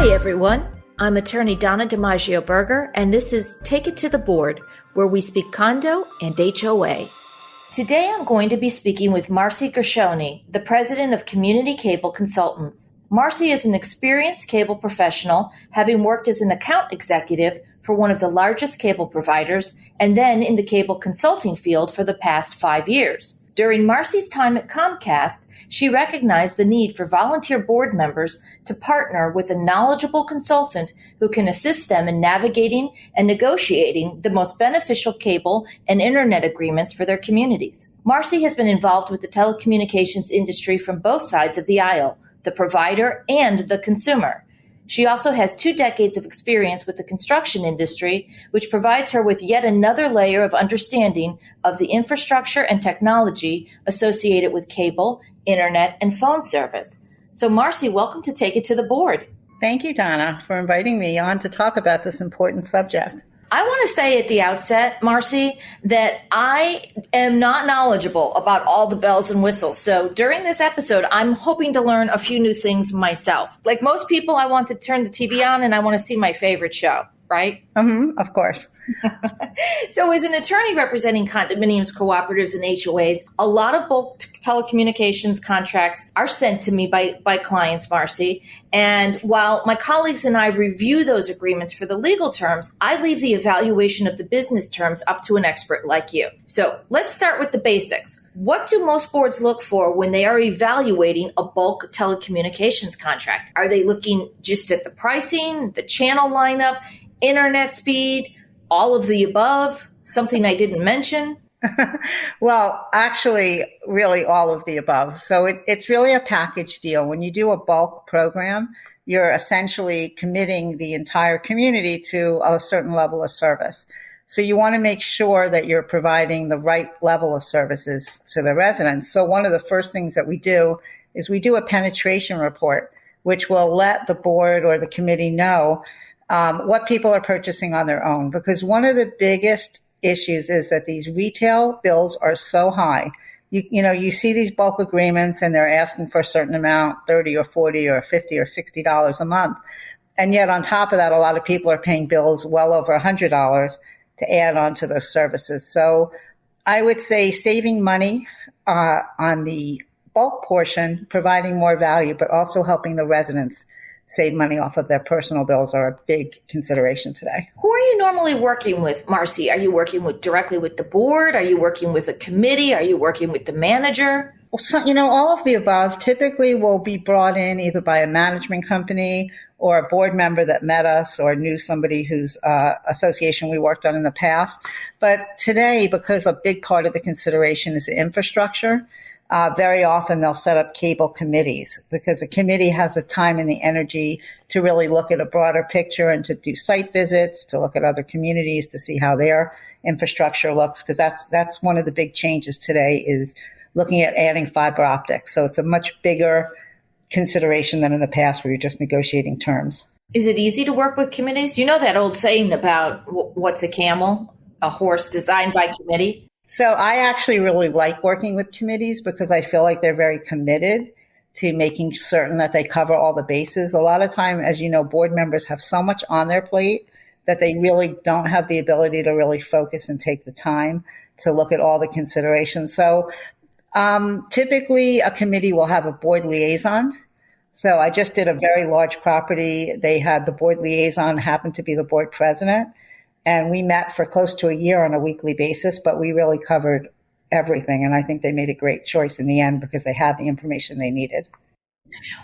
Hi, everyone. I'm attorney Donna DiMaggio Berger, and this is Take It to the Board, where we speak condo and HOA. Today, I'm going to be speaking with Marcie Gershoni, the president of Community Cable Consultants. Marcie is an experienced cable professional, having worked as an account executive for one of the largest cable providers and then in the cable consulting field for the past 5 years. During Marcie's time at Comcast, she recognized the need for volunteer board members to partner with a knowledgeable consultant who can assist them in navigating and negotiating the most beneficial cable and internet agreements for their communities. Marcie has been involved with the telecommunications industry from both sides of the aisle, the provider and the consumer. She also has 2 decades of experience with the construction industry, which provides her with yet another layer of understanding of the infrastructure and technology associated with cable, internet, and phone service. So, Marcie, welcome to Take It to the Board. Thank you, Donna, for inviting me on to talk about this important subject. I want to say at the outset, Marcie, that I am not knowledgeable about all the bells and whistles. So during this episode, I'm hoping to learn a few new things myself. Like most people, I want to turn the TV on and I want to see my favorite show, right? Of course. So as an attorney representing condominiums, cooperatives, and HOAs, a lot of bulk telecommunications contracts are sent to me by clients, Marcie. And while my colleagues and I review those agreements for the legal terms, I leave the evaluation of the business terms up to an expert like you. So let's start with the basics. What do most boards look for when they are evaluating a bulk telecommunications contract? Are they looking just at the pricing, the channel lineup, internet speed, all of the above, something I didn't mention? Well, actually, really all of the above. So it's really a package deal. When you do a bulk program, you're essentially committing the entire community to a certain level of service. So you want to make sure that you're providing the right level of services to the residents. So one of the first things that we do is we do a penetration report, which will let the board or the committee know what people are purchasing on their own. Because one of the biggest issues is that these retail bills are so high. You see these bulk agreements and they're asking for a certain amount, $30 or $40 or $50 or $60 a month. And yet on top of that, a lot of people are paying bills well over $100 to add on to those services. So I would say saving money on the bulk portion, providing more value, but also helping the residents save money off of their personal bills are a big consideration today. Who are you normally working with, Marcie? Are you working directly with the board? Are you working with a committee? Are you working with the manager? Well, so, all of the above typically will be brought in either by a management company or a board member that met us or knew somebody whose association we worked on in the past. But today, because a big part of the consideration is the infrastructure, very often they'll set up cable committees because a committee has the time and the energy to really look at a broader picture and to do site visits, to look at other communities, to see how their infrastructure looks. Because that's one of the big changes today is looking at adding fiber optics. So it's a much bigger consideration than in the past where you're just negotiating terms. Is it easy to work with committees? You know that old saying about what's a camel? A horse designed by committee? So I actually really like working with committees because I feel like they're very committed to making certain that they cover all the bases. A lot of time, as you know, board members have so much on their plate that they really don't have the ability to really focus and take the time to look at all the considerations. So typically a committee will have a board liaison. So I just did a very large property. They had the board liaison happen to be the board president. And we met for close to a year on a weekly basis, but we really covered everything. And I think they made a great choice in the end because they had the information they needed.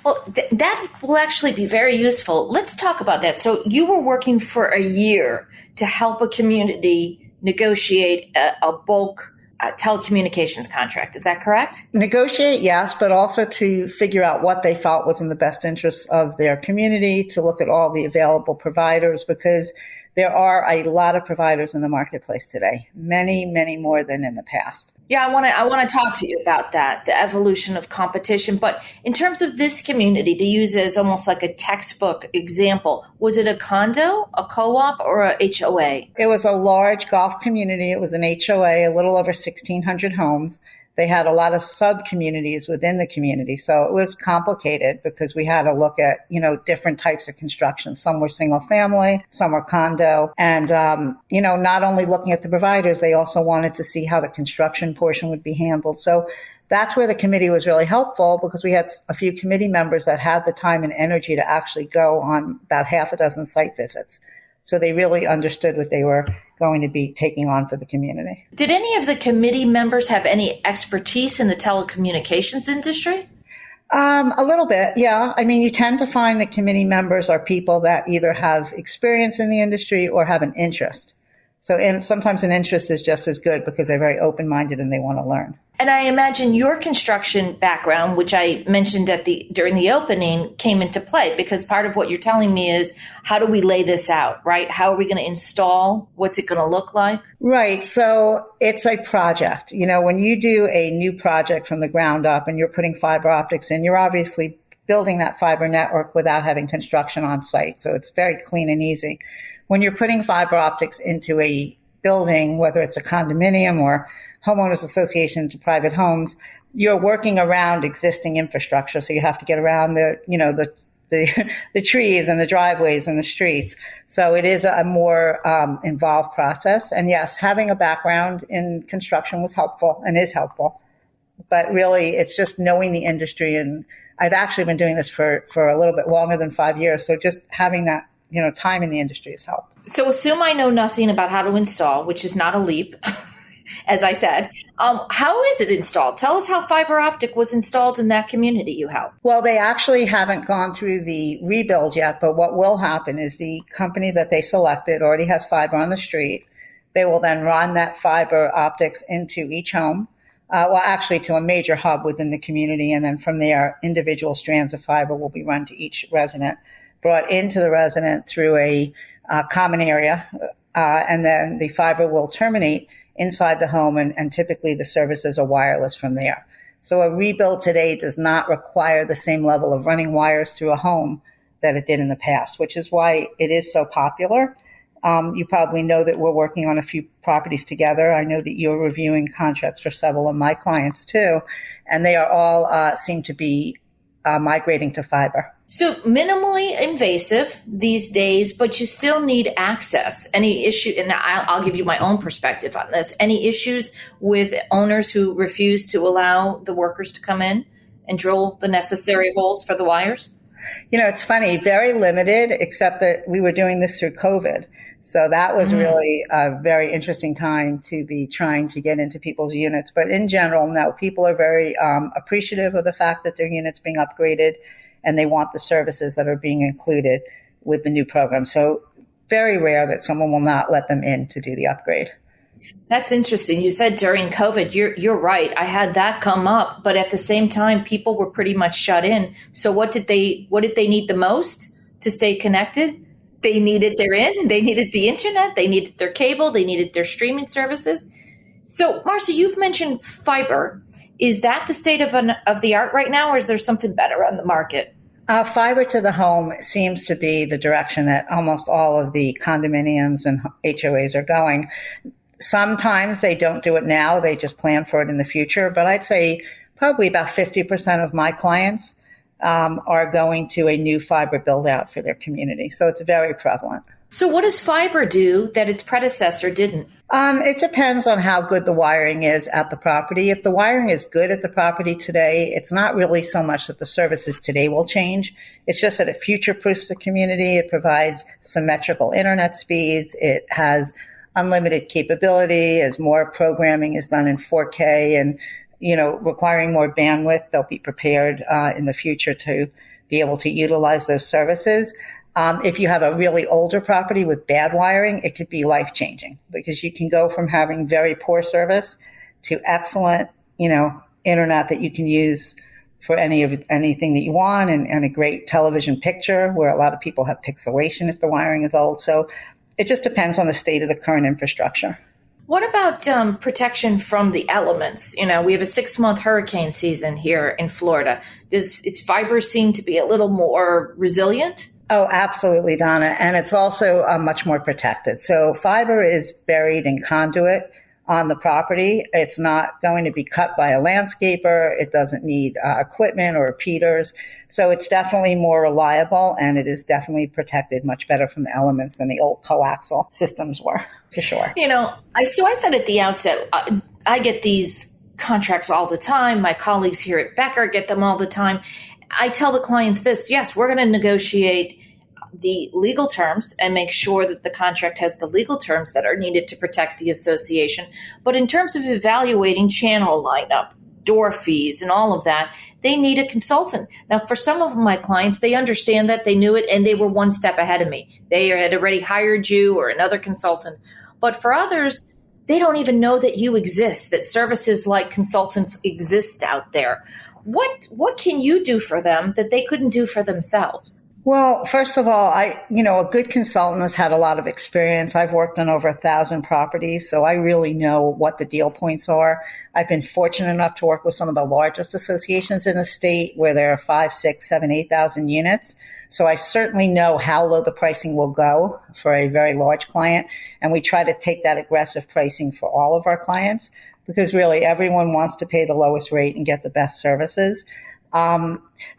Well, that will actually be very useful. Let's talk about that. So you were working for a year to help a community negotiate a bulk telecommunications contract. Is that correct? Negotiate, yes, but also to figure out what they felt was in the best interests of their community, to look at all the available providers, because there are a lot of providers in the marketplace today, many, many more than in the past. Yeah, I want to talk to you about that, the evolution of competition. But in terms of this community, to use it as almost like a textbook example, was it a condo, a co-op, or a HOA? It was a large golf community. It was an HOA, a little over 1,600 homes. they had a lot of sub-communities within the community. So it was complicated because we had to look at, different types of construction. Some were single family, some were condo. And, not only looking at the providers, they also wanted to see how the construction portion would be handled. So that's where the committee was really helpful, because we had a few committee members that had the time and energy to actually go on about half a dozen site visits. So they really understood what they were going to be taking on for the community. Did any of the committee members have any expertise in the telecommunications industry? A little bit, yeah. I mean, you tend to find the committee members are people that either have experience in the industry or have an interest. So, and sometimes an interest is just as good because they're very open-minded and they want to learn. And I imagine your construction background, which I mentioned during the opening, came into play, because part of what you're telling me is, how do we lay this out, right? How are we going to install? What's it going to look like? Right. So it's a project. When you do a new project from the ground up and you're putting fiber optics in, you're obviously building that fiber network without having construction on site. So it's very clean and easy. When you're putting fiber optics into a building, whether it's a condominium or homeowners association to private homes, you're working around existing infrastructure. So you have to get around the trees and the driveways and the streets. So it is a more involved process. And yes, having a background in construction was helpful and is helpful. But really, it's just knowing the industry. And I've actually been doing this for a little bit longer than 5 years. So just having that time in the industry has helped. So assume I know nothing about how to install, which is not a leap, as I said. How is it installed? Tell us how fiber optic was installed in that community you helped. Well, they actually haven't gone through the rebuild yet, but what will happen is the company that they selected already has fiber on the street. They will then run that fiber optics into each home, actually to a major hub within the community, and then from there, individual strands of fiber will be run to each resident, brought into the resident through a common area, and then the fiber will terminate inside the home, and typically the services are wireless from there. So a rebuild today does not require the same level of running wires through a home that it did in the past, which is why it is so popular. You probably know that we're working on a few properties together. I know that you're reviewing contracts for several of my clients too, and they are all seem to be migrating to fiber. So minimally invasive these days, but you still need access. Any issue, and I'll give you my own perspective on this, any issues with owners who refuse to allow the workers to come in and drill the necessary holes for the wires? It's funny, very limited, except that we were doing this through COVID. So that was really a very interesting time to be trying to get into people's units. But in general, no, people are very appreciative of the fact that their units being upgraded, and they want the services that are being included with the new program. So very rare that someone will not let them in to do the upgrade. That's interesting. You said during COVID, you're right. I had that come up, but at the same time, people were pretty much shut in. So what did they need the most to stay connected? They needed they needed the internet, they needed their cable, they needed their streaming services. So Marcie, you've mentioned fiber. Is that the state of the art right now, or is there something better on the market? Fiber to the home seems to be the direction that almost all of the condominiums and HOAs are going. Sometimes they don't do it now. They just plan for it in the future. But I'd say probably about 50% of my clients are going to a new fiber build out for their community. So it's very prevalent. So what does fiber do that its predecessor didn't? It depends on how good the wiring is at the property. If the wiring is good at the property today, it's not really so much that the services today will change. It's just that it future-proofs the community. It provides symmetrical internet speeds. It has unlimited capability. As more programming is done in 4K and, requiring more bandwidth, they'll be prepared in the future to be able to utilize those services. If you have a really older property with bad wiring, it could be life-changing because you can go from having very poor service to excellent, internet that you can use for anything that you want, and a great television picture where a lot of people have pixelation if the wiring is old. So it just depends on the state of the current infrastructure. What about protection from the elements? We have a 6-month hurricane season here in Florida. Is fiber seen to be a little more resilient? Oh, absolutely, Donna. And it's also much more protected. So fiber is buried in conduit on the property. It's not going to be cut by a landscaper. It doesn't need equipment or repeaters. So it's definitely more reliable, and it is definitely protected much better from the elements than the old coaxial systems were, for sure. I said at the outset, I get these contracts all the time. My colleagues here at Becker get them all the time. I tell the clients this: yes, we're going to negotiate the legal terms and make sure that the contract has the legal terms that are needed to protect the association. But in terms of evaluating channel lineup, door fees, and all of that, they need a consultant. Now, for some of my clients, they understand that, they knew it, and they were one step ahead of me. They had already hired you or another consultant. But for others, they don't even know that you exist, that services like consultants exist out there. What can you do for them that they couldn't do for themselves? Well, first of all, a good consultant has had a lot of experience. I've worked on over 1,000 properties, so I really know what the deal points are. I've been fortunate enough to work with some of the largest associations in the state where there are 5, 6, 7, 8,000 units. So I certainly know how low the pricing will go for a very large client. And we try to take that aggressive pricing for all of our clients because really everyone wants to pay the lowest rate and get the best services.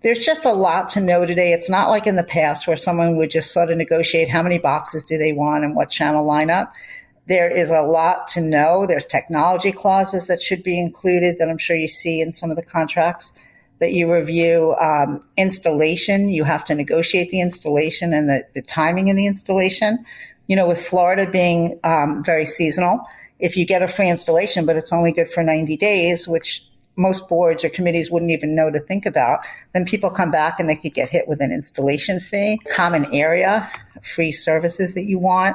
There's just a lot to know today. It's not like in the past where someone would just sort of negotiate how many boxes do they want and what channel lineup. There is a lot to know. There's technology clauses that should be included that I'm sure you see in some of the contracts that you review. Installation, you have to negotiate the installation and the timing in the installation. With Florida being very seasonal, if you get a free installation, but it's only good for 90 days, which most boards or committees wouldn't even know to think about, then people come back and they could get hit with an installation fee, common area, free services that you want.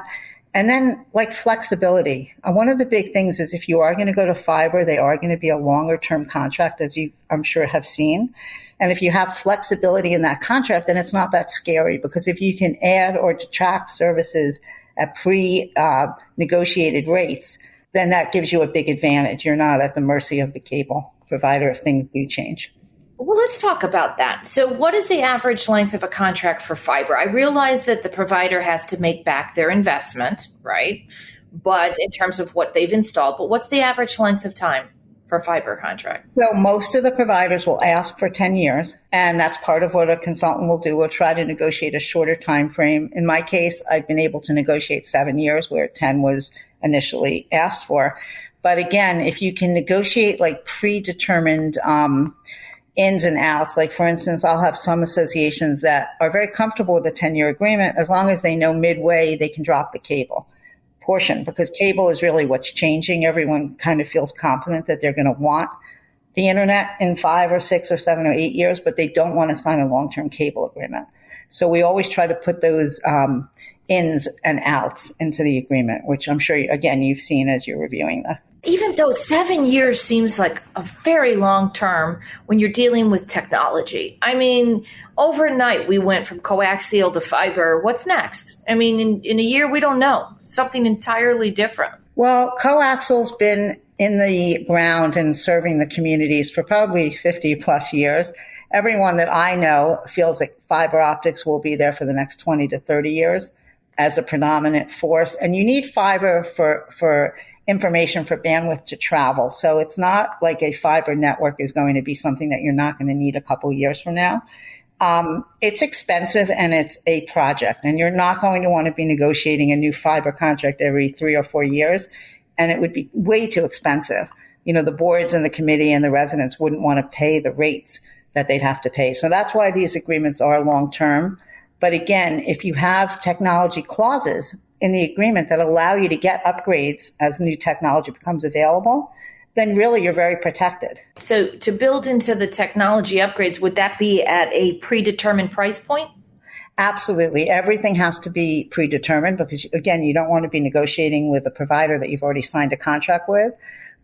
And then like flexibility. One of the big things is if you are going to go to fiber, they are going to be a longer term contract, as you, I'm sure, have seen. And if you have flexibility in that contract, then it's not that scary because if you can add or detract services at pre-negotiated rates, then that gives you a big advantage. You're not at the mercy of the cable provider if things do change. Well, let's talk about that. So what is the average length of a contract for fiber? I realize that the provider has to make back their investment, right? But in terms of what they've installed, but what's the average length of time for a fiber contract? So most of the providers will ask for 10 years, and that's part of what a consultant will do. We'll try to negotiate a shorter time frame. In my case, I've been able to negotiate 7 years where 10 was initially asked for. But again, if you can negotiate like predetermined ins and outs, like for instance, I'll have some associations that are very comfortable with a 10-year agreement as long as they know midway they can drop the cable portion, because cable is really what's changing. Everyone kind of feels confident that they're going to want the internet in 5 or 6 or 7 or 8 years, but they don't want to sign a long-term cable agreement. So we always try to put those ins and outs into the agreement, which I'm sure, again, you've seen as you're reviewing that. Even though 7 years seems like a very long term when you're dealing with technology. I mean, overnight we went from coaxial to fiber. What's next? I mean, in a year, we don't know. Something entirely different. Well, coaxial's been in the ground and serving the communities for probably 50 plus years. Everyone that I know feels like fiber optics will be there for the next 20 to 30 years as a predominant force. And you need fiber for information for bandwidth to travel. So it's not like a fiber network is going to be something that you're not going to need a couple of years from now. It's expensive and it's a project, and you're not going to want to be negotiating a new fiber contract every 3 or 4 years. And it would be way too expensive. The boards and the committee and the residents wouldn't want to pay the rates that they'd have to pay. So that's why these agreements are long term. But again, if you have technology clauses in the agreement that allow you to get upgrades as new technology becomes available, then really you're very protected. So to build into the technology upgrades, would that be at a predetermined price point? Absolutely. Everything has to be predetermined because, again, you don't want to be negotiating with a provider that you've already signed a contract with.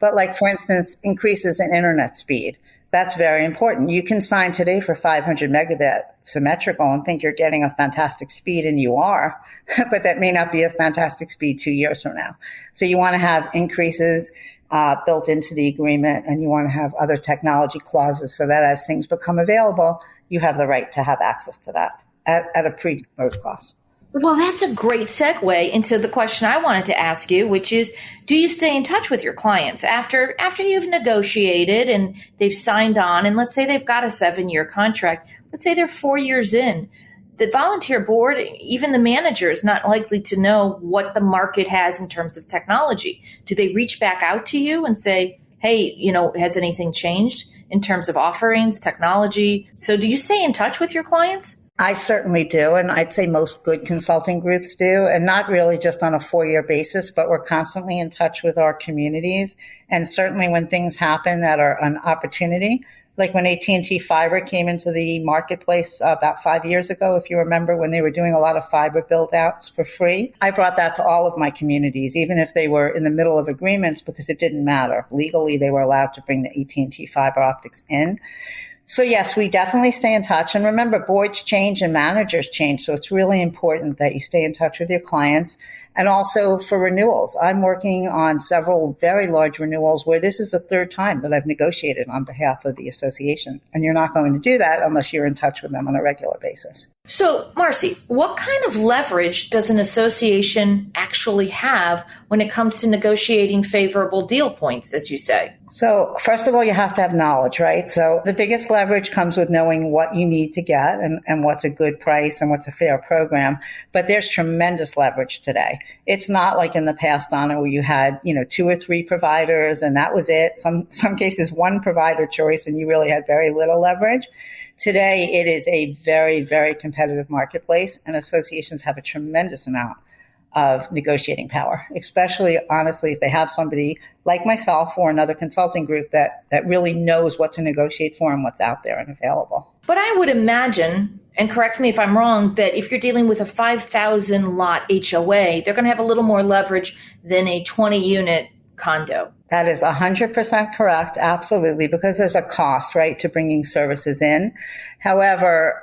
But like, for instance, increases in internet speed. That's very important. You can sign today for 500 megabit symmetrical and think you're getting a fantastic speed, and you are, but that may not be a fantastic speed 2 years from now. So you want to have increases built into the agreement, and you want to have other technology clauses so that as things become available, you have the right to have access to that at a predisposed cost. Well, that's a great segue into the question I wanted to ask you, which is, do you stay in touch with your clients after you've negotiated and they've signed on, and let's say they've got a 7-year contract, let's say they're 4 years in, the volunteer board, even the manager, is not likely to know what the market has in terms of technology. Do they reach back out to you and say, hey, has anything changed in terms of offerings, technology? So do you stay in touch with your clients? I certainly do. And I'd say most good consulting groups do, and not really just on a 4-year basis, but we're constantly in touch with our communities. And certainly when things happen that are an opportunity, like when AT&T Fiber came into the marketplace about 5 years ago, if you remember, when they were doing a lot of fiber build outs for free, I brought that to all of my communities, even if they were in the middle of agreements, because it didn't matter. Legally, they were allowed to bring the AT&T fiber optics in. So yes, we definitely stay in touch. And remember, boards change and managers change. So it's really important that you stay in touch with your clients. And also for renewals, I'm working on several very large renewals where this is the third time that I've negotiated on behalf of the association. And you're not going to do that unless you're in touch with them on a regular basis. So, Marcie, what kind of leverage does an association actually have when it comes to negotiating favorable deal points, as you say? So, first of all, you have to have knowledge, right? So the biggest leverage comes with knowing what you need to get and what's a good price and what's a fair program. But there's tremendous leverage today. It's not like in the past, Donna, where you had, 2 or 3 providers and that was it. Some cases, one provider choice and you really had very little leverage. Today, it is a very, very competitive marketplace, and associations have a tremendous amount of negotiating power, especially, honestly, if they have somebody like myself or another consulting group that really knows what to negotiate for and what's out there and available. But I would imagine, and correct me if I'm wrong, that if you're dealing with a 5,000 lot HOA, they're going to have a little more leverage than a 20-unit condo. That is 100% correct. Absolutely. Because there's a cost, right, to bringing services in. However,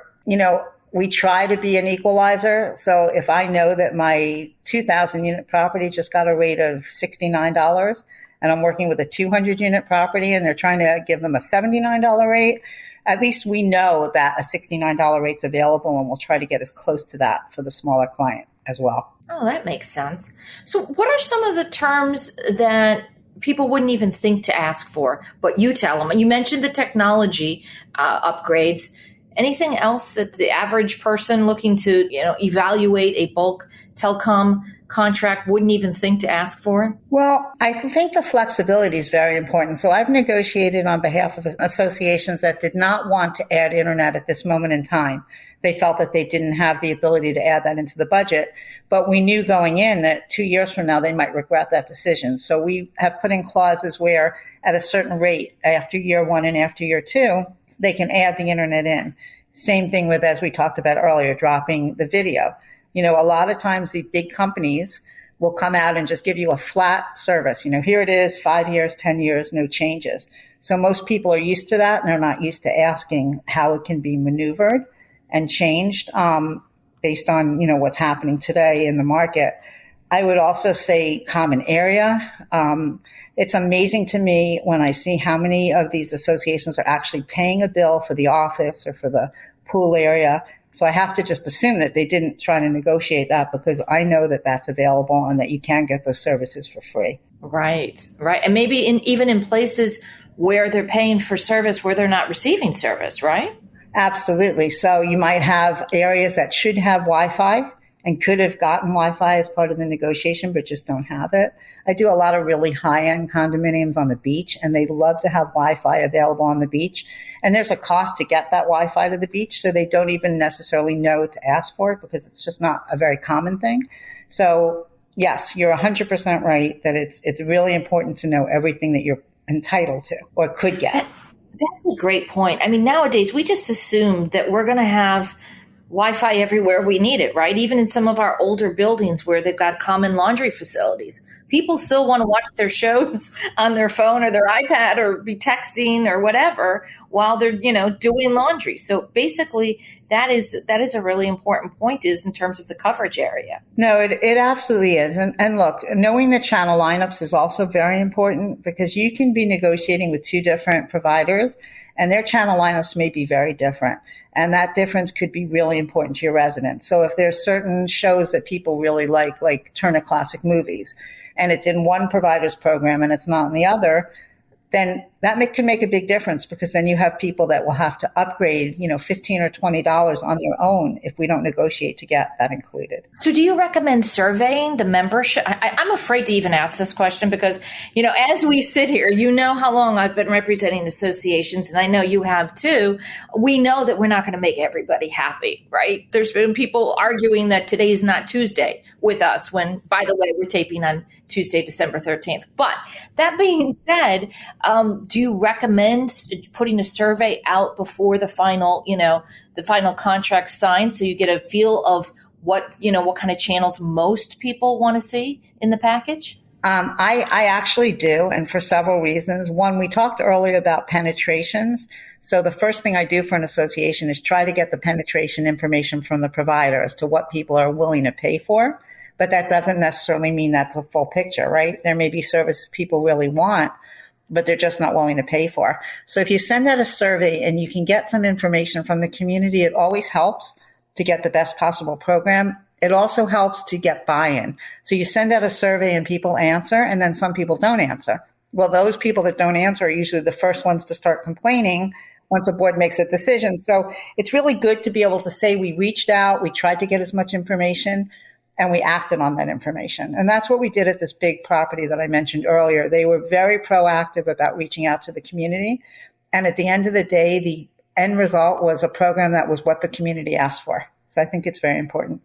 we try to be an equalizer. So if I know that my 2,000 unit property just got a rate of $69 and I'm working with a 200 unit property and they're trying to give them a $79 rate, at least we know that a $69 rate's available and we'll try to get as close to that for the smaller client as well. Oh, that makes sense. So what are some of the terms that people wouldn't even think to ask for, but you tell them? You mentioned the technology upgrades. Anything else that the average person looking to evaluate a bulk telecom contract wouldn't even think to ask for? Well, I think the flexibility is very important. So I've negotiated on behalf of associations that did not want to add internet at this moment in time. They felt that they didn't have the ability to add that into the budget. But we knew going in that 2 years from now, they might regret that decision. So we have put in clauses where at a certain rate, after year 1 and after year 2, they can add the internet in. Same thing with, as we talked about earlier, dropping the video. A lot of times the big companies will come out and just give you a flat service. Here it is, 5 years, 10 years, no changes. So most people are used to that and they're not used to asking how it can be maneuvered and changed based on, what's happening today in the market. I would also say common area. It's amazing to me when I see how many of these associations are actually paying a bill for the office or for the pool area. So I have to just assume that they didn't try to negotiate that because I know that that's available and that you can get those services for free. Right. And maybe even in places where they're paying for service where they're not receiving service, right? Absolutely. So you might have areas that should have Wi-Fi and could have gotten Wi-Fi as part of the negotiation, but just don't have it. I do a lot of really high-end condominiums on the beach, and they love to have Wi-Fi available on the beach. And there's a cost to get that Wi-Fi to the beach, so they don't even necessarily know to ask for it because it's just not a very common thing. So, yes, you're 100% right that it's really important to know everything that you're entitled to or could get. That's a great point. I mean, nowadays, we just assume that we're going to have Wi-Fi everywhere we need it, right? Even in some of our older buildings where they've got common laundry facilities. People still want to watch their shows on their phone or their iPad or be texting or whatever while they're, doing laundry. So basically, that is a really important point is in terms of the coverage area. No, it absolutely is. And look, knowing the channel lineups is also very important because you can be negotiating with 2 different providers and their channel lineups may be very different. And that difference could be really important to your residents. So if there's certain shows that people really like Turner Classic Movies, and it's in one provider's program and it's not in the other, then that can make a big difference, because then you have people that will have to upgrade, $15 or $20 on their own if we don't negotiate to get that included. So do you recommend surveying the membership? I'm afraid to even ask this question because, as we sit here, how long I've been representing associations, and I know you have too. We know that we're not going to make everybody happy, right? There's been people arguing that today is not Tuesday with us when, by the way, we're taping on Tuesday, December 13th. But that being said, do you recommend putting a survey out before the final contract signed, so you get a feel of what kind of channels most people want to see in the package? I actually do, and for several reasons. One, we talked earlier about penetrations. So the first thing I do for an association is try to get the penetration information from the provider as to what people are willing to pay for. But that doesn't necessarily mean that's a full picture, right? There may be services people really want, but they're just not willing to pay for. So if you send out a survey and you can get some information from the community, it always helps to get the best possible program. It also helps to get buy-in. So you send out a survey and people answer, and then some people don't answer. Well, those people that don't answer are usually the first ones to start complaining once a board makes a decision. So it's really good to be able to say we reached out, we tried to get as much information, and we acted on that information. And that's what we did at this big property that I mentioned earlier. They were very proactive about reaching out to the community. And at the end of the day, the end result was a program that was what the community asked for. So I think it's very important.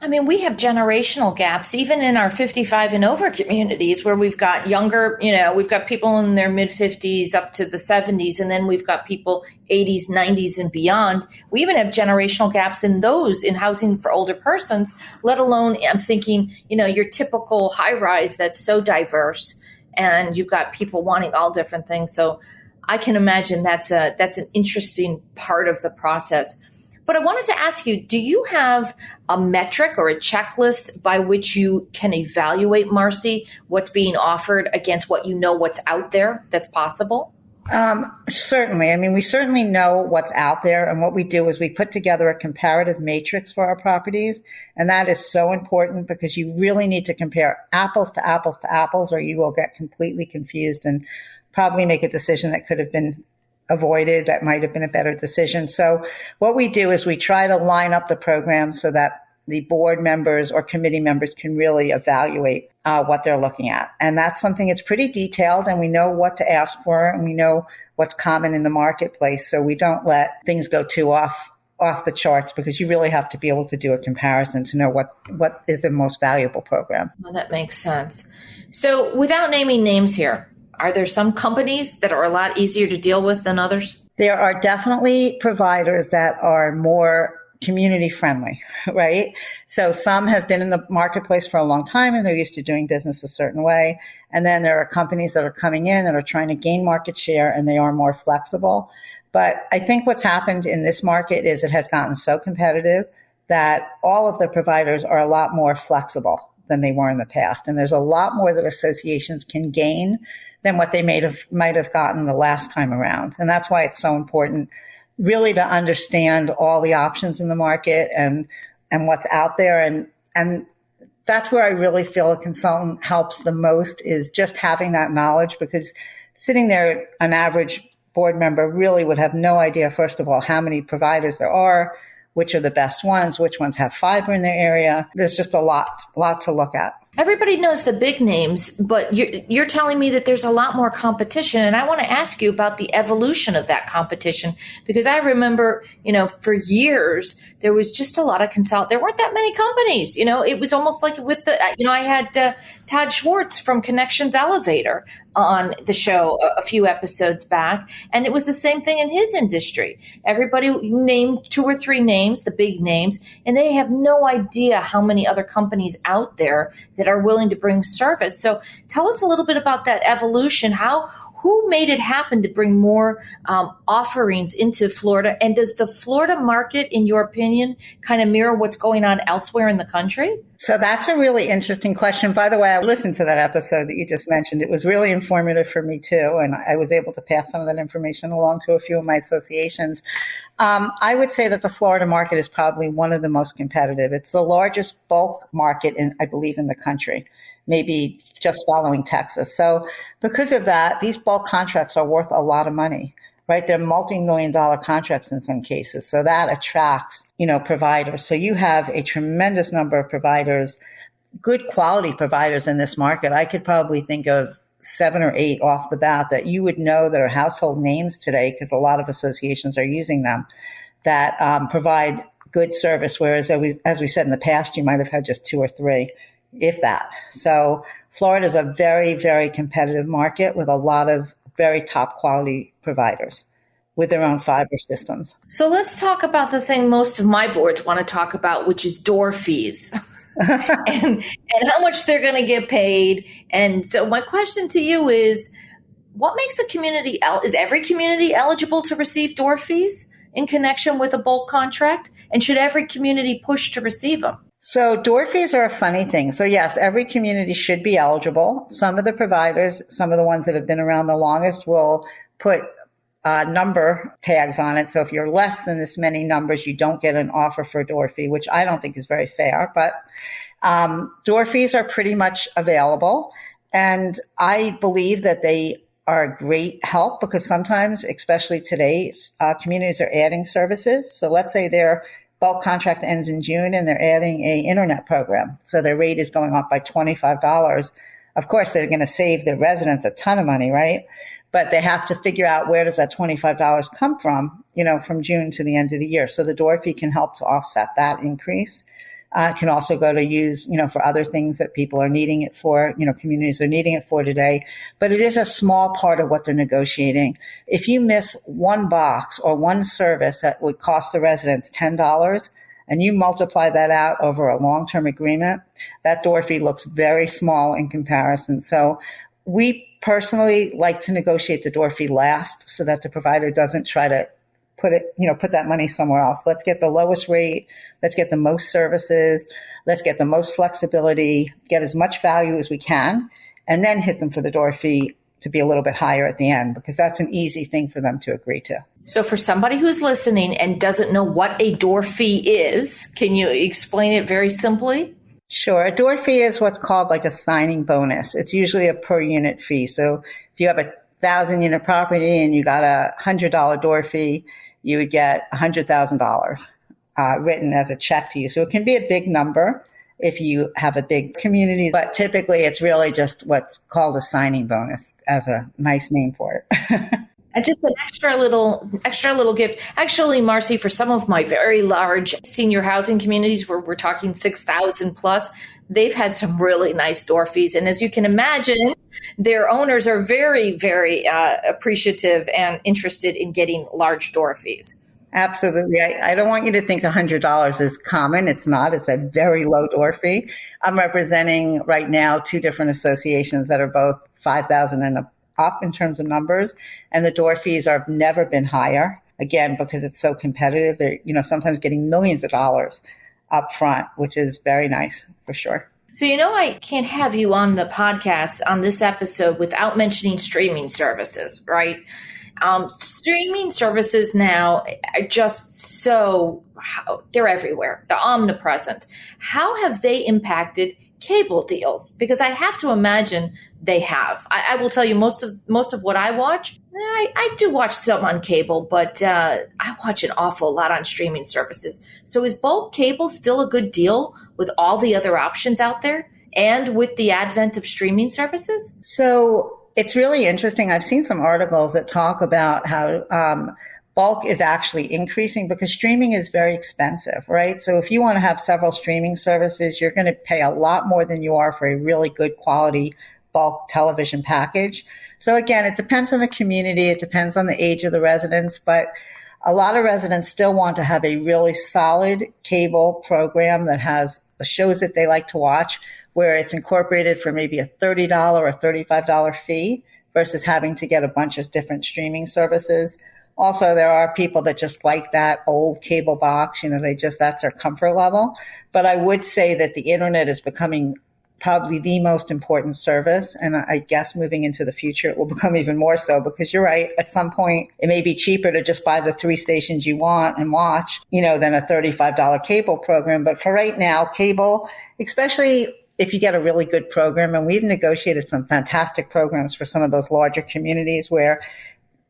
I mean, we have generational gaps, even in our 55 and over communities, where we've got younger, we've got people in their mid 50s up to the 70s, and then we've got people 80s, 90s and beyond. We even have generational gaps in those in housing for older persons, let alone, I'm thinking, your typical high rise that's so diverse, and you've got people wanting all different things. So I can imagine that's an interesting part of the process. But I wanted to ask you, do you have a metric or a checklist by which you can evaluate, Marcie, what's being offered against what's out there that's possible? Certainly. I mean, we certainly know what's out there. And what we do is we put together a comparative matrix for our properties. And that is so important, because you really need to compare apples to apples to apples, or you will get completely confused and probably make a decision that could have been avoided, that might have been a better decision. So what we do is we try to line up the program so that the board members or committee members can really evaluate what they're looking at. And that's something that's pretty detailed, and we know what to ask for, and we know what's common in the marketplace. So we don't let things go too off the charts, because you really have to be able to do a comparison to know what is the most valuable program. Well, that makes sense. So without naming names here, are there some companies that are a lot easier to deal with than others? There are definitely providers that are more community friendly, right? So some have been in the marketplace for a long time and they're used to doing business a certain way. And then there are companies that are coming in that are trying to gain market share, and they are more flexible. But I think what's happened in this market is it has gotten so competitive that all of the providers are a lot more flexible than they were in the past. And there's a lot more that associations can gain than what they might have gotten the last time around. And that's why it's so important really to understand all the options in the market and what's out there. And that's where I really feel a consultant helps the most, is just having that knowledge, because sitting there, an average board member really would have no idea, first of all, how many providers there are, which are the best ones, which ones have fiber in their area. There's just a lot to look at. Everybody knows the big names, but you're telling me that there's a lot more competition. And I want to ask you about the evolution of that competition, because I remember, for years, there was just a lot of there weren't that many companies. It was almost like with I had Todd Schwartz from Connections Elevator on the show a few episodes back. And it was the same thing in his industry. Everybody named 2 or 3 names, the big names, and they have no idea how many other companies out there that are willing to bring service. So tell us a little bit about that evolution. Who made it happen to bring more offerings into Florida? And does the Florida market, in your opinion, kind of mirror what's going on elsewhere in the country? So that's a really interesting question. By the way, I listened to that episode that you just mentioned. It was really informative for me too. And I was able to pass some of that information along to a few of my associations. I would say that the Florida market is probably one of the most competitive. It's the largest bulk market I believe, in the country, maybe just following Texas. So because of that, these bulk contracts are worth a lot of money. Right? They're multi-million-dollar contracts in some cases. So that attracts, providers. So you have a tremendous number of providers, good quality providers in this market. I could probably think of 7 or 8 off the bat that you would know that are household names today, because a lot of associations are using them, that provide good service. Whereas, as we said in the past, you might have had just 2 or 3, if that. So Florida is a very, very competitive market with a lot of very top quality providers with their own fiber systems. So let's talk about the thing most of my boards want to talk about, which is door fees and how much they're going to get paid. And so my question to you is, what makes a community, is every community eligible to receive door fees in connection with a bulk contract? And should every community push to receive them? So door fees are a funny thing. So yes, every community should be eligible. Some of the providers, some of the ones that have been around the longest, will put number tags on it. So if you're less than this many numbers, you don't get an offer for a door fee, which I don't think is very fair. But door fees are pretty much available. And I believe that they are a great help, because sometimes, especially today, communities are adding services. So let's say their bulk contract ends in June and they're adding a internet program. So their rate is going up by $25. Of course, they're going to save their residents a ton of money, right? But they have to figure out, where does that $25 come from, from June to the end of the year. So the door fee can help to offset that increase. It can also go to use, for other things that people are needing it for, communities are needing it for today. But it is a small part of what they're negotiating. If you miss one box or one service that would cost the residents $10, and you multiply that out over a long-term agreement, that door fee looks very small in comparison. So we personally like to negotiate the door fee last, so that the provider doesn't try to put that money somewhere else. Let's get the lowest rate. Let's get the most services. Let's get the most flexibility, get as much value as we can, and then hit them for the door fee to be a little bit higher at the end, because that's an easy thing for them to agree to. So for somebody who's listening and doesn't know what a door fee is, can you explain it very simply? Sure. A door fee is what's called like a signing bonus. It's usually a per unit fee. So if you have a 1,000-unit property and you got a $100 door fee, you would get $100,000 written as a check to you. So it can be a big number if you have a big community, but typically it's really just what's called a signing bonus, as a nice name for it. And just an extra little gift. Actually, Marcie, for some of my very large senior housing communities, where we're talking 6,000 plus, they've had some really nice door fees. And as you can imagine, their owners are very, very appreciative and interested in getting large door fees. Absolutely. I don't want you to think $100 is common. It's not. It's a very low door fee. I'm representing right now 2 different associations that are both 5,000 and up in terms of numbers. And the door fees have never been higher. Again, because it's so competitive. They're, sometimes getting millions of dollars up front, which is very nice for sure. So, I can't have you on the podcast on this episode without mentioning streaming services, right? Streaming services now are just they're everywhere. They're omnipresent. How have they impacted cable deals? Because I have to imagine they have. I will tell you, most of what I watch, I do watch some on cable, but I watch an awful lot on streaming services. So is bulk cable still a good deal with all the other options out there and with the advent of streaming services? So it's really interesting. I've seen some articles that talk about how bulk is actually increasing because streaming is very expensive, right? So if you want to have several streaming services, you're going to pay a lot more than you are for a really good quality bulk television package. So again, it depends on the community. It depends on the age of the residents, but a lot of residents still want to have a really solid cable program that has the shows that they like to watch, where it's incorporated for maybe a $30 or $35 fee versus having to get a bunch of different streaming services. Also, there are people that just like that old cable box, that's their comfort level. But I would say that the internet is becoming probably the most important service. And I guess moving into the future, it will become even more so, because you're right. At some point, it may be cheaper to just buy the 3 stations you want and watch, than a $35 cable program. But for right now, cable, especially if you get a really good program, and we've negotiated some fantastic programs for some of those larger communities where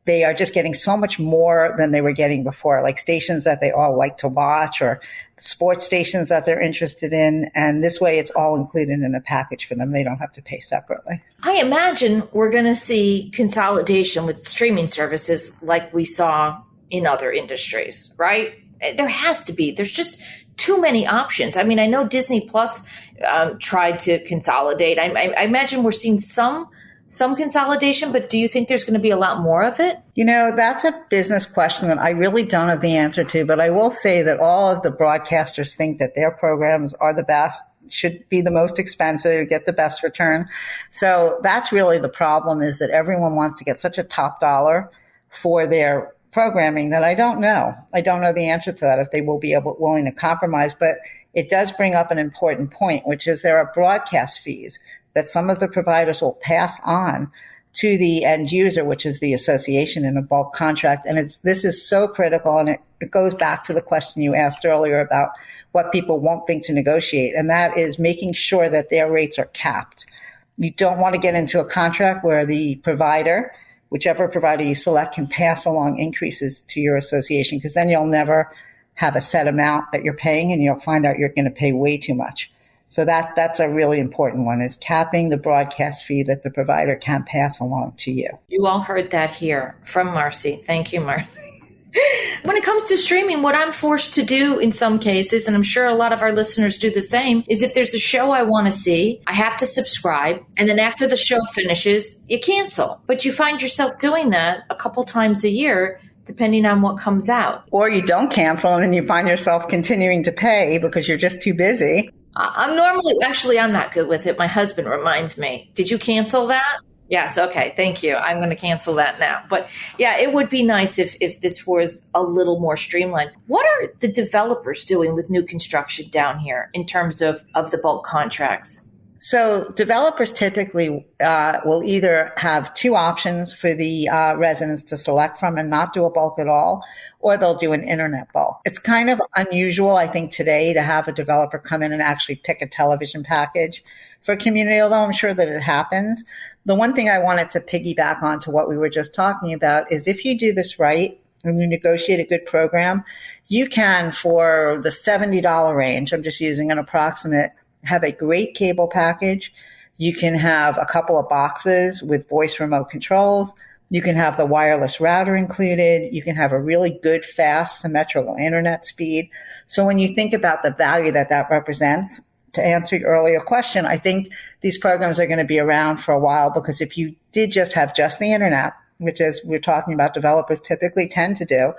they are just getting so much more than they were getting before, like stations that they all like to watch or sports stations that they're interested in. And this way it's all included in a package for them. They don't have to pay separately. I imagine we're going to see consolidation with streaming services like we saw in other industries, right? There has to be. There's just too many options. I mean, I know Disney Plus tried to consolidate. I imagine we're seeing some consolidation, but do you think there's going to be a lot more of it? That's a business question that I really don't have the answer to, but I will say that all of the broadcasters think that their programs are the best, should be the most expensive, get the best return. So that's really the problem, is that everyone wants to get such a top dollar for their programming that I don't know. I don't know the answer to that, if they will be willing to compromise, but it does bring up an important point, which is there are broadcast fees that some of the providers will pass on to the end user, which is the association in a bulk contract. And this is so critical. And it goes back to the question you asked earlier about what people won't think to negotiate. And that is making sure that their rates are capped. You don't want to get into a contract where the provider, whichever provider you select, can pass along increases to your association, because then you'll never have a set amount that you're paying, and you'll find out you're going to pay way too much. So that's a really important one, is capping the broadcast fee that the provider can pass along to you. You all heard that here from Marcie. Thank you, Marcie. When it comes to streaming, what I'm forced to do in some cases, and I'm sure a lot of our listeners do the same, is if there's a show I want to see, I have to subscribe. And then after the show finishes, you cancel. But you find yourself doing that a couple times a year, depending on what comes out. Or you don't cancel, and then you find yourself continuing to pay because you're just too busy. I'm not good with it. My husband reminds me, did you cancel that? Yes. Okay. Thank you. I'm going to cancel that now. But yeah, it would be nice if this was a little more streamlined. What are the developers doing with new construction down here in terms of the bulk contracts? So developers typically will either have 2 options for the residents to select from and not do a bulk at all, or they'll do an internet bulk. It's kind of unusual, I think, today to have a developer come in and actually pick a television package for a community, although I'm sure that it happens. The one thing I wanted to piggyback on to what we were just talking about is if you do this right and you negotiate a good program, you can, for the $70 range, I'm just using an approximate, have a great cable package. You can have a couple of boxes with voice remote controls. You can have the wireless router included. You can have a really good, fast, symmetrical internet speed. So when you think about the value that represents, to answer your earlier question, I think these programs are going to be around for a while, because if you did just have just the internet, which, as we're talking about, developers typically tend to do,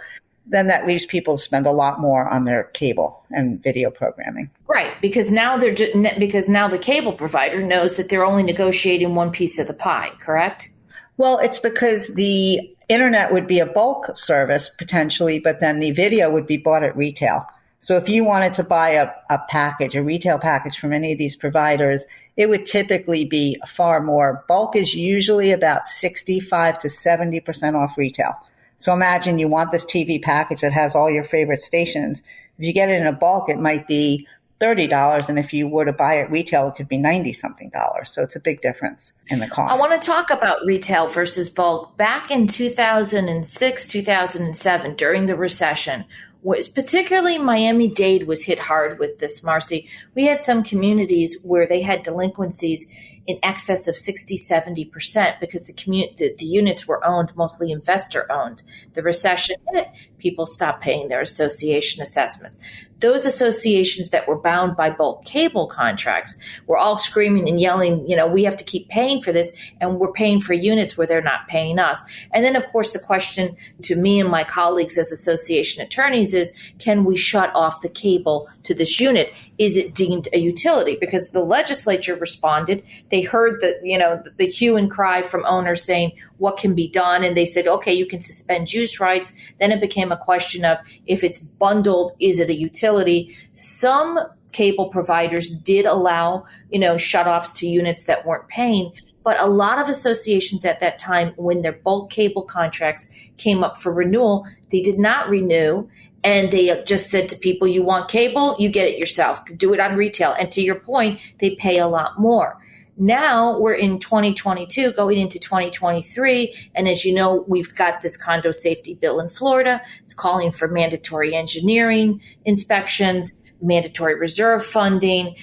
then that leaves people to spend a lot more on their cable and video programming. Right, because now the cable provider knows that they're only negotiating one piece of the pie, correct? Well, it's because the internet would be a bulk service potentially, but then the video would be bought at retail. So if you wanted to buy a retail package from any of these providers, it would typically be far more. Bulk is usually about 65 to 70% off retail. So imagine you want this TV package that has all your favorite stations. If you get it in a bulk, it might be $30. And if you were to buy it retail, it could be $90-something. So it's a big difference in the cost. I want to talk about retail versus bulk. Back in 2006, 2007, during the recession, was particularly Miami-Dade was hit hard with this, Marcie. We had some communities where they had delinquencies in excess of 60-70% because the units were owned, mostly investor owned. The recession hit, people stopped paying their association assessments. those associations that were bound by bulk cable contracts were all screaming and yelling, we have to keep paying for this, and we're paying for units where they're not paying us. And then, of course, the question to me and my colleagues as association attorneys is, can we shut off the cable to this unit? Is it deemed a utility? Because the legislature responded. They heard the hue and cry from owners saying, what can be done? And they said, okay, you can suspend use rights. Then it became a question of, if it's bundled, is it a utility? Some cable providers did allow, shutoffs to units that weren't paying. But a lot of associations at that time, when their bulk cable contracts came up for renewal, they did not renew. And they just said to people, you want cable, you get it yourself. Do it on retail. And to your point, they pay a lot more. Now we're in 2022, going into 2023. And as you know, we've got this condo safety bill in Florida. It's calling for mandatory engineering inspections, mandatory reserve funding.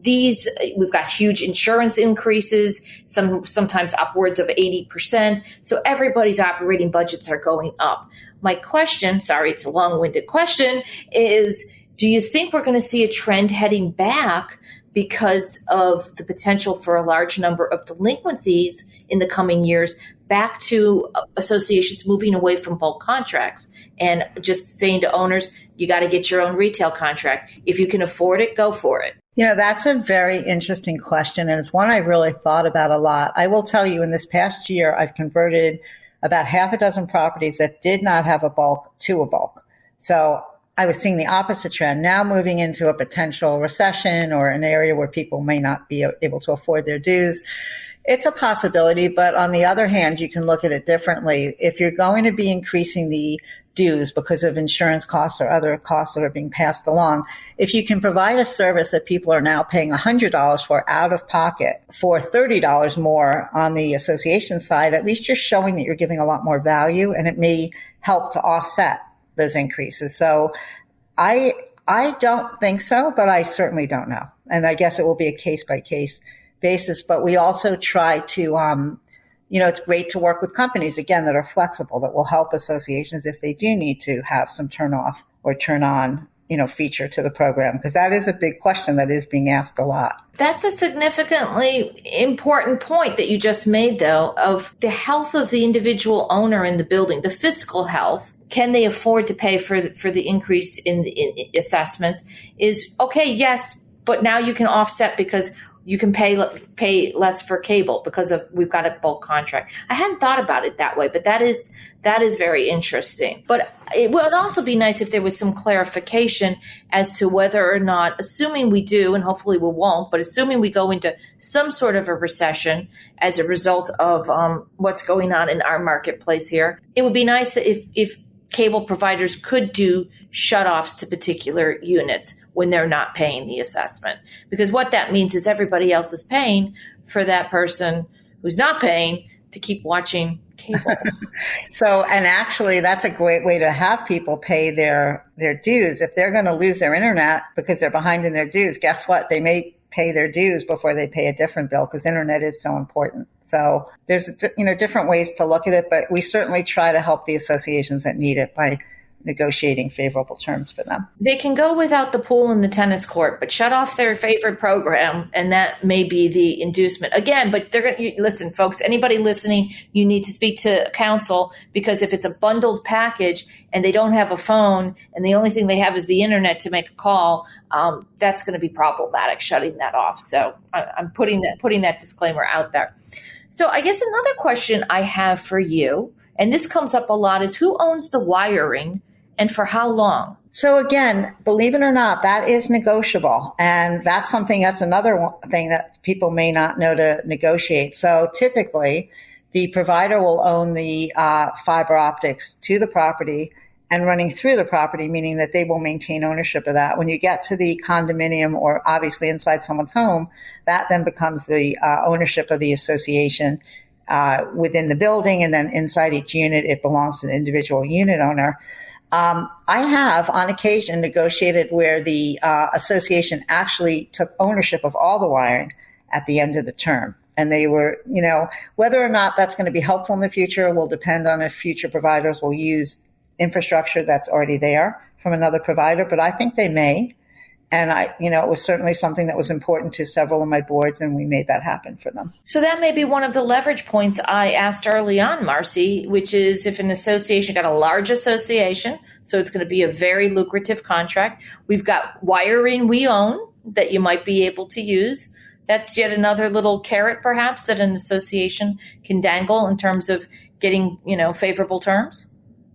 We've got huge insurance increases, sometimes upwards of 80%. So everybody's operating budgets are going up. My question, sorry, it's a long-winded question, is do you think we're going to see a trend heading back because of the potential for a large number of delinquencies in the coming years, back to associations moving away from bulk contracts and just saying to owners, you got to get your own retail contract. If you can afford it, go for it. That's a very interesting question, and it's one I've really thought about a lot. I will tell you, in this past year, I've converted about half a dozen properties that did not have a bulk to a bulk. So I was seeing the opposite trend, now moving into a potential recession or an area where people may not be able to afford their dues. It's a possibility, but on the other hand, you can look at it differently. If you're going to be increasing the dues because of insurance costs or other costs that are being passed along, if you can provide a service that people are now paying $100 for out of pocket for $30 more on the association side, at least you're showing that you're giving a lot more value, and it may help to offset those increases. So I don't think so, but I certainly don't know. And I guess it will be a case by case basis, but we also try to, it's great to work with companies, again, that are flexible, that will help associations if they do need to have some turn off or turn on, feature to the program, because that is a big question that is being asked a lot. That's a significantly important point that you just made, though, of the health of the individual owner in the building, the fiscal health. Can they afford to pay for the increase in assessments? Is okay, yes, but now you can offset because you can pay less for cable because we've got a bulk contract. I hadn't thought about it that way, but that is very interesting. But it would also be nice if there was some clarification as to whether or not, assuming we do, and hopefully we won't, but assuming we go into some sort of a recession as a result of what's going on in our marketplace here, it would be nice that if cable providers could do shutoffs to particular units when they're not paying the assessment. Because what that means is everybody else is paying for that person who's not paying to keep watching cable. So, and actually that's a great way to have people pay their dues. If they're going to lose their internet because they're behind in their dues, guess what? They may pay their dues before they pay a different bill because internet is so important. So there's, different ways to look at it, but we certainly try to help the associations that need it by negotiating favorable terms for them. They can go without the pool and the tennis court, but shut off their favorite program, and that may be the inducement. Again, but they're going to listen, folks. Anybody listening, you need to speak to counsel, because if it's a bundled package and they don't have a phone and the only thing they have is the internet to make a call, that's going to be problematic. Shutting that off. So I'm putting that disclaimer out there. So I guess another question I have for you, and this comes up a lot, is who owns the wiring? And for how long? So again, believe it or not, that is negotiable. And that's another thing that people may not know to negotiate. So typically, the provider will own the fiber optics to the property and running through the property, meaning that they will maintain ownership of that. When you get to the condominium or obviously inside someone's home, that then becomes the ownership of the association within the building. And then inside each unit, it belongs to the individual unit owner. I have, on occasion, negotiated where the association actually took ownership of all the wiring at the end of the term. And they were, whether or not that's going to be helpful in the future will depend on if future providers will use infrastructure that's already there from another provider, but I think they may. And it was certainly something that was important to several of my boards, and we made that happen for them. So that may be one of the leverage points I asked early on, Marcie, which is if an association got a large association, so it's going to be a very lucrative contract. We've got wiring we own that you might be able to use. That's yet another little carrot, perhaps, that an association can dangle in terms of getting, favorable terms.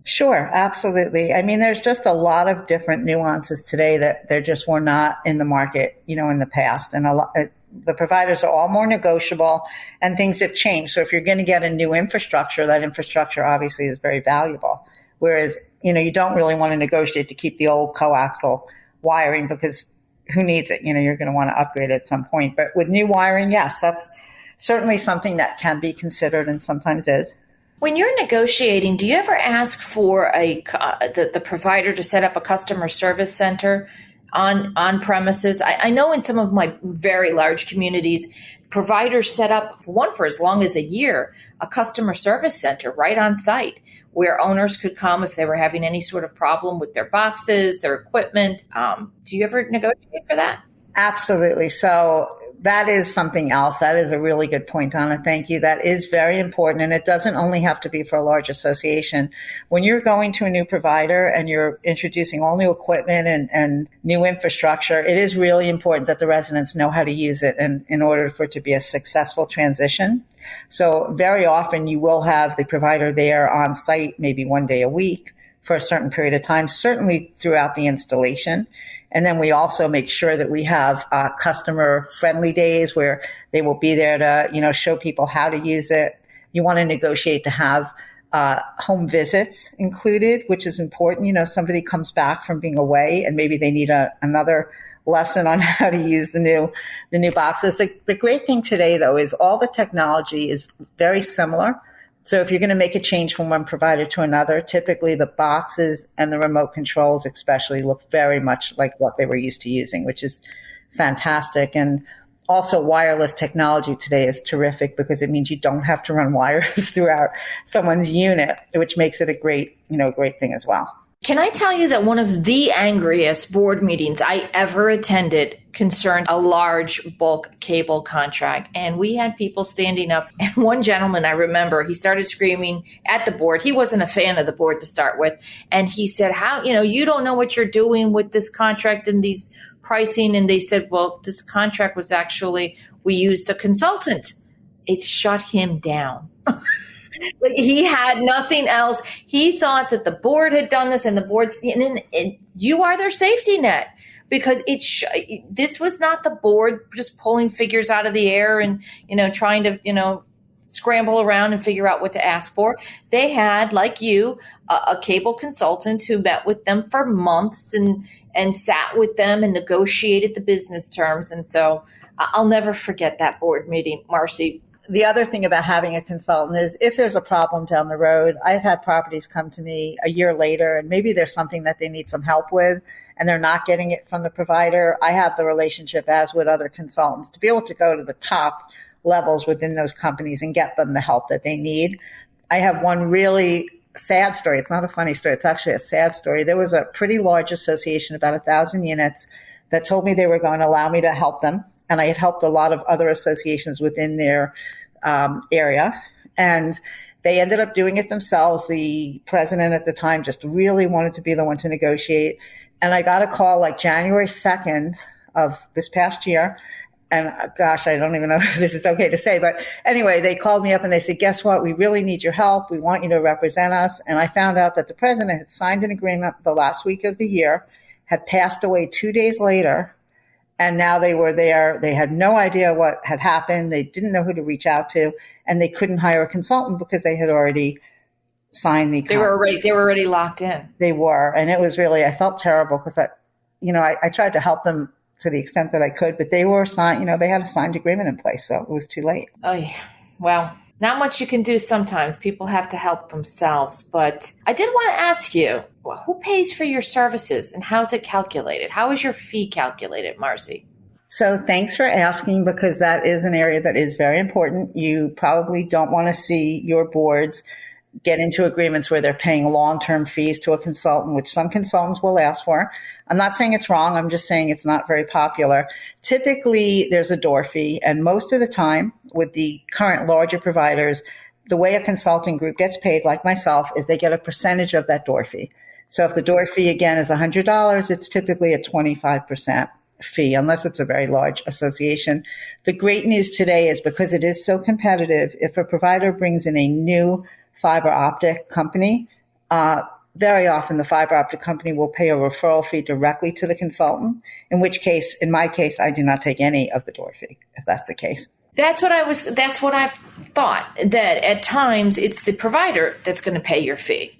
Sure, absolutely. I mean, there's just a lot of different nuances today that there just were not in the market, in the past. And the providers are all more negotiable and things have changed. So if you're going to get a new infrastructure, that infrastructure obviously is very valuable. Whereas, you don't really want to negotiate to keep the old coaxial wiring because who needs it? You're going to want to upgrade it at some point. But with new wiring, yes, that's certainly something that can be considered and sometimes is. When you're negotiating, do you ever ask for the provider to set up a customer service center on premises? I know in some of my very large communities, providers set up, for as long as a year, a customer service center right on site where owners could come if they were having any sort of problem with their boxes, their equipment. Do you ever negotiate for that? Absolutely. So that is something else. That is a really good point, Donna. Thank you. That is very important. And it doesn't only have to be for a large association. When you're going to a new provider and you're introducing all new equipment and new infrastructure, it is really important that the residents know how to use it in order for it to be a successful transition. So very often you will have the provider there on site, maybe one day a week for a certain period of time, certainly throughout the installation. And then we also make sure that we have customer-friendly days where they will be there to, show people how to use it. You want to negotiate to have home visits included, which is important. Somebody comes back from being away and maybe they need another lesson on how to use the new boxes. The great thing today, though, is all the technology is very similar. So if you're going to make a change from one provider to another, typically the boxes and the remote controls especially look very much like what they were used to using, which is fantastic. And also wireless technology today is terrific because it means you don't have to run wires throughout someone's unit, which makes it a great thing as well. Can I tell you that one of the angriest board meetings I ever attended concerned a large bulk cable contract? And we had people standing up. And one gentleman, I remember, he started screaming at the board. He wasn't a fan of the board to start with. And he said, you don't know what you're doing with this contract and these pricing. And they said, well, this contract was actually, we used a consultant. It shut him down. Like he had nothing else. He thought that the board had done this, and the board's, and you are their safety net because this was not the board just pulling figures out of the air and, trying to, scramble around and figure out what to ask for. They had, like you, a cable consultant who met with them for months and sat with them and negotiated the business terms. And so I'll never forget that board meeting, Marcie. The other thing about having a consultant is if there's a problem down the road, I've had properties come to me a year later and maybe there's something that they need some help with and they're not getting it from the provider. I have the relationship, as with other consultants, to be able to go to the top levels within those companies and get them the help that they need. I have one really sad story. It's not a funny story. It's actually a sad story. There was a pretty large association, about 1,000 units, that told me they were going to allow me to help them. And I had helped a lot of other associations within their area. And they ended up doing it themselves. The president at the time just really wanted to be the one to negotiate. And I got a call like January 2nd of this past year. And gosh, I don't even know if this is okay to say, but anyway, they called me up and they said, guess what? We really need your help. We want you to represent us. And I found out that the president had signed an agreement the last week of the year, had passed away 2 days later, and now they were there. They had no idea what had happened. They didn't know who to reach out to, and they couldn't hire a consultant because they had already signed the contract. They were already locked in. They were, and it was really, I felt terrible because I tried to help them to the extent that I could, but they were signed, they had a signed agreement in place, so it was too late. Oh, yeah. Well, not much you can do sometimes. People have to help themselves. But I did want to ask you, who pays for your services and how's it calculated? How is your fee calculated, Marcie? So thanks for asking, because that is an area that is very important. You probably don't want to see your boards get into agreements where they're paying long-term fees to a consultant, which some consultants will ask for. I'm not saying it's wrong. I'm just saying it's not very popular. Typically, there's a door fee, and most of the time with the current larger providers, the way a consulting group gets paid, like myself, is they get a percentage of that door fee. So if the door fee, again, is $100, it's typically a 25% fee, unless it's a very large association. The great news today is because it is so competitive, if a provider brings in a new fiber optic company, very often the fiber optic company will pay a referral fee directly to the consultant, in which case, in my case, I do not take any of the door fee, if that's the case. That's what I've thought, that at times it's the provider that's going to pay your fee.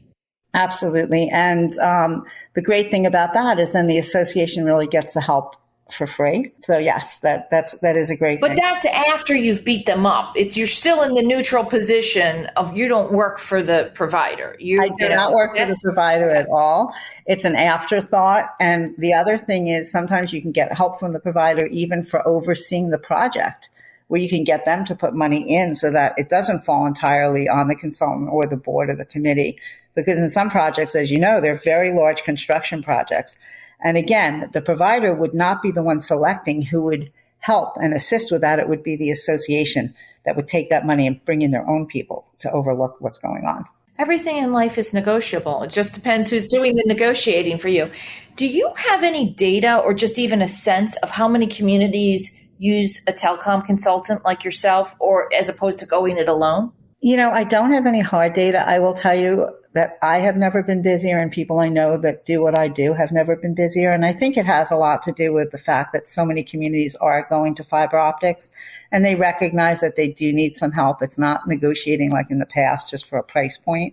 Absolutely. And the great thing about that is then the association really gets the help for free. So yes, that is a great thing. But that's after you've beat them up. You're still in the neutral position of you don't work for the provider. I do not work for the provider at all. It's an afterthought. And the other thing is sometimes you can get help from the provider even for overseeing the project, where you can get them to put money in so that it doesn't fall entirely on the consultant or the board or the committee. Because in some projects, as you know, they're very large construction projects. And again, the provider would not be the one selecting who would help and assist with that. It would be the association that would take that money and bring in their own people to overlook what's going on. Everything in life is negotiable. It just depends who's doing the negotiating for you. Do you have any data or just even a sense of how many communities use a telecom consultant like yourself, or as opposed to going it alone? You know, I don't have any hard data. I will tell you that I have never been busier, and people I know that do what I do have never been busier. And I think it has a lot to do with the fact that so many communities are going to fiber optics, and they recognize that they do need some help. It's not negotiating like in the past just for a price point.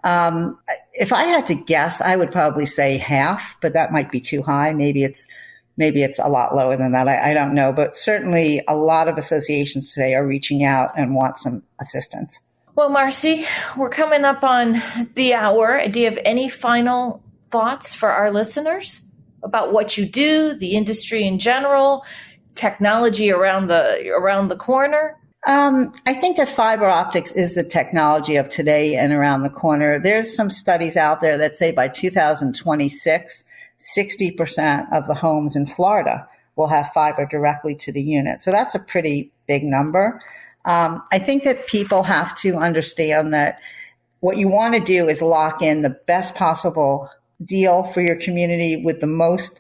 If I had to guess, I would probably say half, but that might be too high. Maybe it's a lot lower than that. I don't know. But certainly a lot of associations today are reaching out and want some assistance. Well, Marcie, we're coming up on the hour. Do you have any final thoughts for our listeners about what you do, the industry in general, technology around the corner? I think that fiber optics is the technology of today and around the corner. There's some studies out there that say by 2026, 60% of the homes in Florida will have fiber directly to the unit. So that's a pretty big number. I think that people have to understand that what you want to do is lock in the best possible deal for your community with the most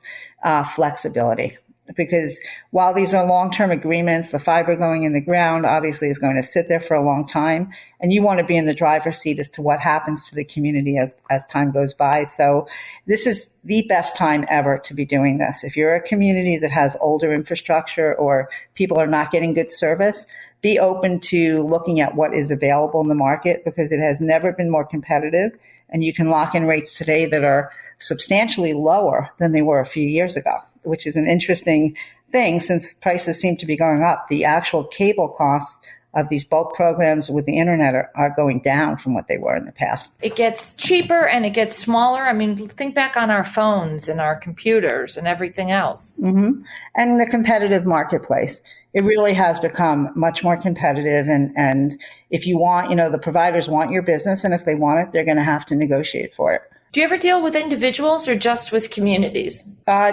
flexibility. Because while these are long-term agreements, the fiber going in the ground obviously is going to sit there for a long time, and you want to be in the driver's seat as to what happens to the community as time goes by. So this is the best time ever to be doing this. If you're a community that has older infrastructure or people are not getting good service, be open to looking at what is available in the market, because it has never been more competitive, and you can lock in rates today that are substantially lower than they were a few years ago, which is an interesting thing since prices seem to be going up. The actual cable costs of these bulk programs with the internet are going down from what they were in the past. It gets cheaper and it gets smaller. I mean, think back on our phones and our computers and everything else. Mm-hmm. And the competitive marketplace. It really has become much more competitive. And if you want, the providers want your business, and if they want it, they're going to have to negotiate for it. Do you ever deal with individuals or just with communities?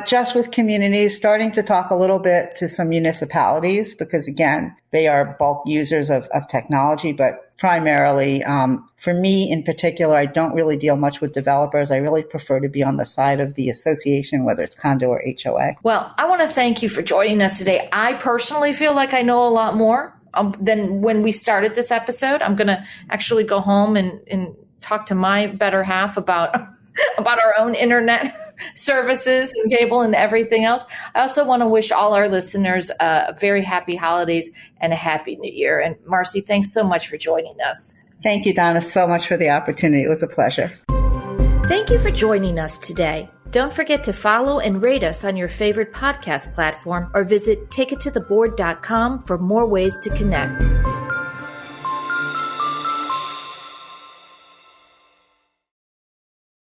Just with communities, starting to talk a little bit to some municipalities, because again, they are bulk users of technology, but primarily, for me in particular, I don't really deal much with developers. I really prefer to be on the side of the association, whether it's condo or HOA. Well, I want to thank you for joining us today. I personally feel like I know a lot more than when we started this episode. I'm going to actually go home and talk to my better half about our own internet services and cable and everything else. I also want to wish all our listeners a very happy holidays and a happy new year. And Marcie, thanks so much for joining us. Thank you, Donna, so much for the opportunity. It was a pleasure. Thank you for joining us today. Don't forget to follow and rate us on your favorite podcast platform, or visit takeittotheboard.com for more ways to connect.